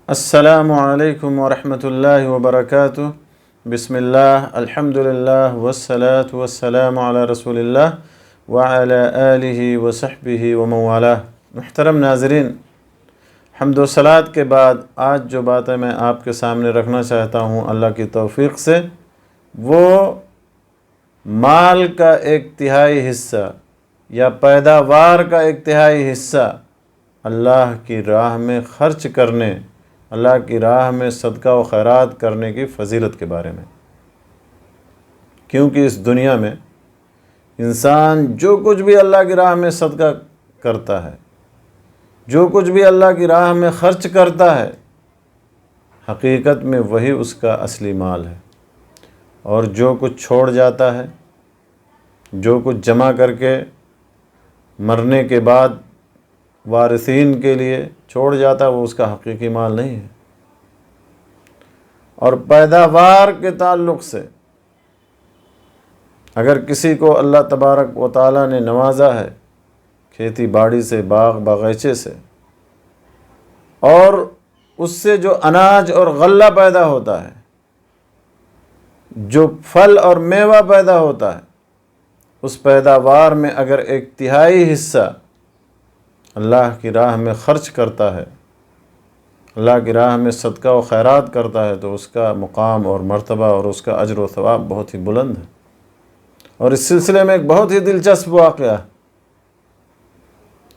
السلام علیکم ورحمۃ اللہ وبرکاتہ۔ بسم اللہ، الحمد للہ والصلاة والسلام علی رسول اللہ وعلی آلہ وصحبہ ومن والاه۔ محترم ناظرین، حمد و صلوات کے بعد آج جو باتیں میں آپ کے سامنے رکھنا چاہتا ہوں اللہ کی توفیق سے، وہ مال کا ایک تہائی حصہ یا پیداوار کا ایک تہائی حصہ اللہ کی راہ میں خرچ کرنے، اللہ کی راہ میں صدقہ و خیرات کرنے کی فضیلت کے بارے میں۔ کیونکہ اس دنیا میں انسان جو کچھ بھی اللہ کی راہ میں صدقہ کرتا ہے، جو کچھ بھی اللہ کی راہ میں خرچ کرتا ہے، حقیقت میں وہی اس کا اصلی مال ہے۔ اور جو کچھ چھوڑ جاتا ہے، جو کچھ جمع کر کے مرنے کے بعد وارثین کے لیے چھوڑ جاتا ہے، وہ اس کا حقیقی مال نہیں ہے۔ اور پیداوار کے تعلق سے اگر کسی کو اللہ تبارک و تعالیٰ نے نوازا ہے کھیتی باڑی سے، باغ باغیچے سے، اور اس سے جو اناج اور غلہ پیدا ہوتا ہے، جو پھل اور میوہ پیدا ہوتا ہے، اس پیداوار میں اگر ایک تہائی حصہ اللہ کی راہ میں خرچ کرتا ہے، اللہ کی راہ میں صدقہ و خیرات کرتا ہے، تو اس کا مقام اور مرتبہ اور اس کا اجر و ثواب بہت ہی بلند ہے۔ اور اس سلسلے میں ایک بہت ہی دلچسپ واقعہ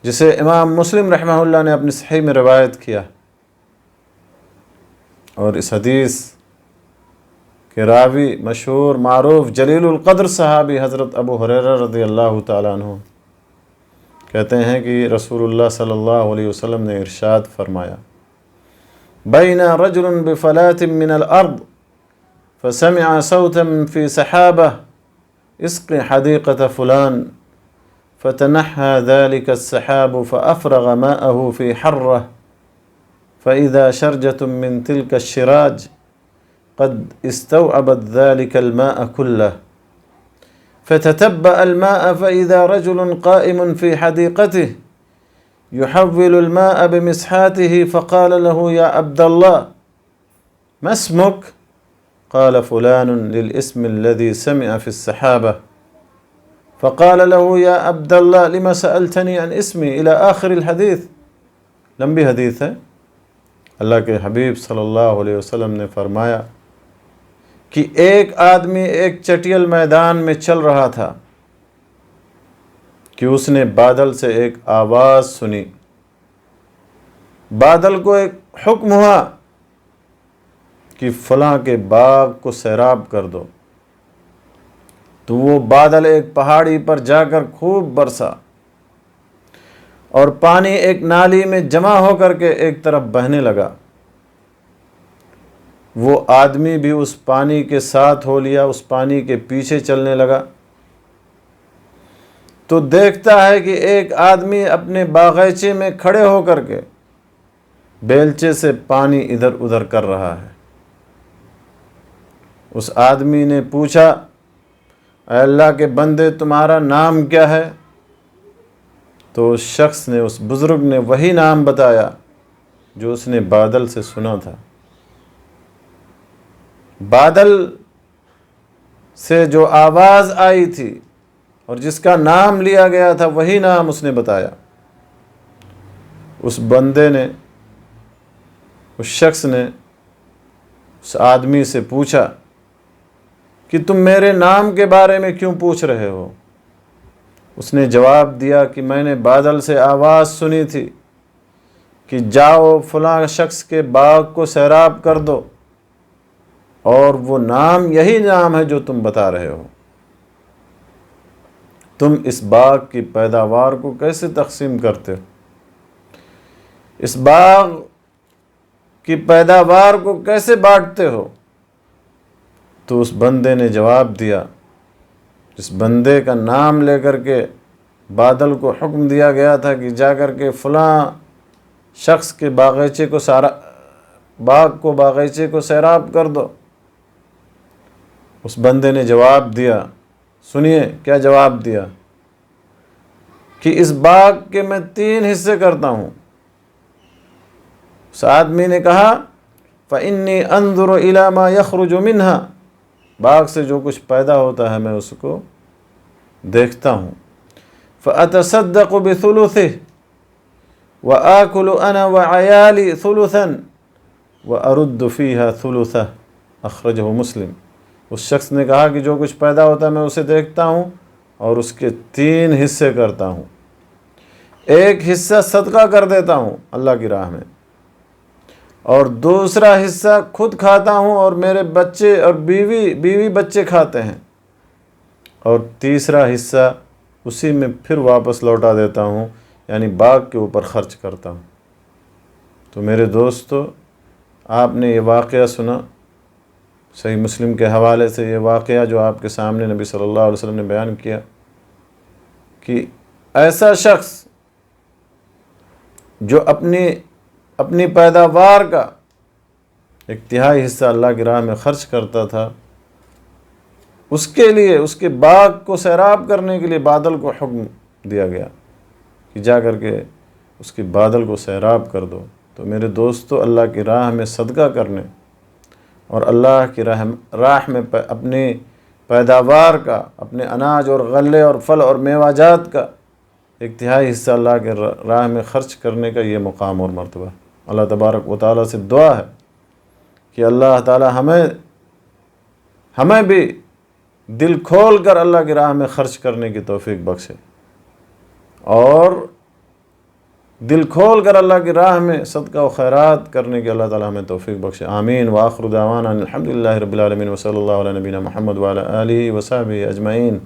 جسے امام مسلم رحمہ اللہ نے اپنی صحیح میں روایت کیا، اور اس حدیث کے راوی مشہور معروف جلیل القدر صحابی حضرت ابو ہریرہ رضی اللہ تعالیٰ عنہ کہتے ہیں کہ رسول اللہ صلی اللہ علیہ وسلم نے ارشاد فرمایا: بین رجل بفلاة من الارض فسمع صوتا في سحابة اسق حديقة فلان فتنحى ذلك السحاب فأفرغ ماءه في حرة فإذا شرجة من تلك الشراج قد استوعبت ذلك الماء كله فتتبأ الماء فإذا رجل قائم في حديقته يحول الماء بمسحاته فقال له: يا عبد الله ما اسمك؟ قال: فلان، للاسم الذي سمع في السحابة. فقال له: يا عبد الله لما سألتني عن اسمي إلى آخر الحديث۔ لمبی حدیث ہے۔ اللہ کے حبیب صلی اللہ علیہ وسلم نے فرمایا کہ ایک آدمی ایک چٹیل میدان میں چل رہا تھا کہ اس نے بادل سے ایک آواز سنی۔ بادل کو ایک حکم ہوا کہ فلاں کے باغ کو سیراب کر دو، تو وہ بادل ایک پہاڑی پر جا کر خوب برسا، اور پانی ایک نالی میں جمع ہو کر کے ایک طرف بہنے لگا۔ وہ آدمی بھی اس پانی کے ساتھ ہو لیا، اس پانی کے پیچھے چلنے لگا، تو دیکھتا ہے کہ ایک آدمی اپنے باغیچے میں کھڑے ہو کر کے بیلچے سے پانی ادھر ادھر کر رہا ہے۔ اس آدمی نے پوچھا: اے اللہ کے بندے، تمہارا نام کیا ہے؟ تو اس شخص نے، اس بزرگ نے وہی نام بتایا جو اس نے بادل سے سنا تھا۔ بادل سے جو آواز آئی تھی اور جس کا نام لیا گیا تھا، وہی نام اس نے بتایا۔ اس بندے نے، اس شخص نے اس آدمی سے پوچھا کہ تم میرے نام کے بارے میں کیوں پوچھ رہے ہو؟ اس نے جواب دیا کہ میں نے بادل سے آواز سنی تھی کہ جاؤ فلاں شخص کے باغ کو سیراب کر دو، اور وہ نام یہی نام ہے جو تم بتا رہے ہو۔ تم اس باغ کی پیداوار کو کیسے تقسیم کرتے ہو؟ اس باغ کی پیداوار کو کیسے بانٹتے ہو؟ تو اس بندے نے جواب دیا، جس بندے کا نام لے کر کے بادل کو حکم دیا گیا تھا کہ جا کر کے فلاں شخص کے باغیچے کو سیراب کر دو، اس بندے نے جواب دیا، سنیے کیا جواب دیا، کہ اس باغ کے میں 3 حصے کرتا ہوں۔ اس آدمی نے کہا فَإِنِّي أَنظُرُ إِلَى مَا يَخْرُجُ مِنْهَا، باغ سے جو کچھ پیدا ہوتا ہے میں اس کو دیکھتا ہوں. فَأَتَصَدَّقُ بِثُلُثِهِ وَآكُلُ أَنَا وَعَيَالِي ثُلُثًا وَأَرُدُّ فِيهَا ثُلُثَهُ، اخرجہ مسلم. اس شخص نے کہا کہ جو کچھ پیدا ہوتا ہے میں اسے دیکھتا ہوں اور اس کے 3 حصے کرتا ہوں. ایک حصہ صدقہ کر دیتا ہوں اللہ کی راہ میں، اور دوسرا حصہ خود کھاتا ہوں اور میرے بچے اور بیوی بچے کھاتے ہیں، اور تیسرا حصہ اسی میں پھر واپس لوٹا دیتا ہوں، یعنی باغ کے اوپر خرچ کرتا ہوں. تو میرے دوستو، آپ نے یہ واقعہ سنا، صحیح مسلم کے حوالے سے یہ واقعہ جو آپ کے سامنے نبی صلی اللہ علیہ وسلم نے بیان کیا کہ ایسا شخص جو اپنی پیداوار کا 1/3 حصہ اللہ کی راہ میں خرچ کرتا تھا، اس کے لیے اس کے باغ کو سیراب کرنے کے لیے بادل کو حکم دیا گیا کہ جا کر کے اس کی بادل کو سیراب کر دو. تو میرے دوستو، اللہ کی راہ میں صدقہ کرنے اور اللہ کی راہ میں اپنی پیداوار کا، اپنے اناج اور غلے اور پھل اور میوہ جات کا 1/3 حصہ اللہ کے راہ میں خرچ کرنے کا یہ مقام اور مرتبہ. اللہ تبارک و تعالیٰ سے دعا ہے کہ اللہ تعالیٰ ہمیں بھی دل کھول کر اللہ کی راہ میں خرچ کرنے کی توفیق بخشے، اور دل کھول کر اللہ کی راہ میں صدقہ و خیرات کرنے کی اللہ تعالیٰ ہمیں توفیق بخشے. آمین. وآخر دعوانا الحمدللہ رب العالمین، وصلی اللہ علی نبینا محمد وعلی آلہ وصحبہ اجمعین.